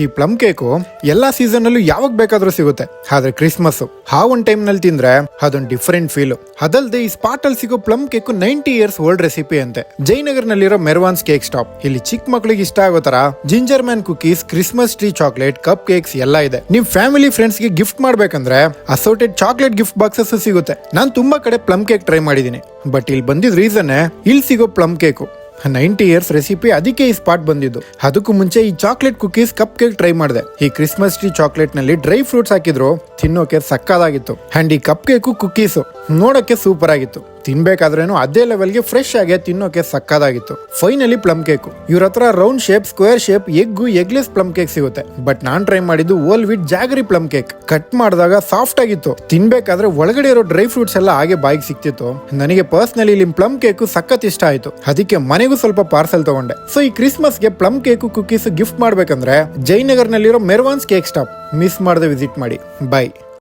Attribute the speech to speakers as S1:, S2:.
S1: ಈ plum cake ಎಲ್ಲಾ season ಅಲ್ಲೂ ಯಾವಾಗ ಬೇಕಾದ್ರೂ ಸಿಗುತ್ತೆ. ಆದ್ರೆ ಕ್ರಿಸ್ಮಸ್ ಒಂದ್ ಟೈಮ್ ನಲ್ಲಿ ತಿಂದ್ರೆ ಅದೊಂದು ಡಿಫರೆಂಟ್ ಫೀಲ್. ಅದಲ್ದೆ ಈ ಸ್ಪಾಟ್ ಅಲ್ಲಿ ಸಿಗೋ plum cake 90 years old recipe ಅಂತೆ. ಜಯನಗರ್ ನಲ್ಲಿರೋ ಮೆರ್ವಾನ್ಸ್ ಕೇಕ್ ಸ್ಟಾಪ್. ಇಲ್ಲಿ ಚಿಕ್ಕ ಮಕ್ಕಳಿಗೆ ಇಷ್ಟ ಆಗೋ ತರ ginger man cookies, Christmas tree chocolate, cup cakes ಎಲ್ಲ ಇದೆ. ನಿಮ್ ಫ್ಯಾಮಿಲಿ ಫ್ರೆಂಡ್ಸ್ ಗೆ ಗಿಫ್ಟ್ ಮಾಡ್ಬೇಕಂದ್ರೆ ಅಸೋರ್ಟೆಡ್ ಚಾಕ್ಲೇಟ್ ಗಿಫ್ಟ್ ಬಾಕ್ಸಸ್ ಸಿಗುತ್ತೆ. ನಾನ್ ತುಂಬಾ ಕಡೆ ಪ್ಲಮ್ ಕೇಕ್ ಟ್ರೈ ಮಾಡಿದೀನಿ, ಬಟ್ ಇಲ್ಲಿ ಬಂದಿದ್ ರೀಸನ್ ಇಲ್ಲಿ ಸಿಗೋ ಪ್ಲಮ್ ಕೇಕು 90 ಇಯರ್ಸ್ ರೆಸಿಪಿ, ಅದಕ್ಕೆ ಈ ಸ್ಪಾಟ್ ಬಂದಿದ್ದು. ಅದಕ್ಕೂ ಮುಂಚೆ ಈ chocolate cookies, cup cake try ಮಾಡಿದೆ. ಈ ಕ್ರಿಸ್ಮಸ್ ಟ್ರೀ ಚಾಕ್ಲೇಟ್ ನಲ್ಲಿ ಡ್ರೈ ಫ್ರೂಟ್ಸ್ ಹಾಕಿದ್ರು, ತಿನ್ನೋಕೆ ಸಕ್ಕದಾಗಿತ್ತು. ಅಂಡ್ ಈ ಕಪ್ ಕೇಕು ಕುಕೀಸು ನೋಡೋಕೆ ಸೂಪರ್ ಆಗಿತ್ತು. ತಿನ್ಬೇಕಾದ್ರೇನು ಅದೇ ಲೆವೆಲ್ಗೆ ಫ್ರೆಶ್ ಆಗಿ ತಿನ್ನೋಕೆ ಸಕ್ಕದಾಗಿತ್ತು. Finally plum cake. ಇವ್ರ ಹತ್ರ round shape, square shape, eggless plum cake ಸಿಗುತ್ತೆ. ಬಟ್ ನಾನ್ ಟ್ರೈ ಮಾಡಿದ್ದು ಓಲ್ ವಿತ್ ಜಾಗರಿ ಪ್ಲಮ್ ಕೇಕ್. ಕಟ್ ಮಾಡಿದಾಗ ಸಾಫ್ಟ್ ಆಗಿತ್ತು, ತಿನ್ಬೇಕಾದ್ರೆ ಒಳಗಡೆ ಇರೋ ಡ್ರೈ ಫ್ರೂಟ್ಸ್ ಎಲ್ಲ ಹಾಗೆ ಬಾಯಿಗೆ ಸಿಕ್ತಿತ್ತು. ನನಗೆ ಪರ್ಸನಲಿ ಇಲ್ಲಿ ಪ್ಲಮ್ ಕೇಕು ಸಖತ್ ಇಷ್ಟ ಆಯ್ತು. ಅದಕ್ಕೆ ಮನೆಗೂ ಸ್ವಲ್ಪ ಪಾರ್ಸೆಲ್ ತಗೊಂಡೆ. ಸೊ ಈ ಕ್ರಿಸ್ಮಸ್ಗೆ ಪ್ಲಮ್ ಕೇಕು ಕುಕೀಸ್ ಗಿಫ್ಟ್ ಮಾಡ್ಬೇಕಂದ್ರೆ ಜಯನಗರ್ ನಲ್ಲಿರೋ ಮೆರ್ವಾನ್ಸ್ ಕೇಕ್ ಸ್ಟಾಪ್ ಮಿಸ್ ಮಾಡದೆ ವಿಸಿಟ್ ಮಾಡಿ. ಬೈ.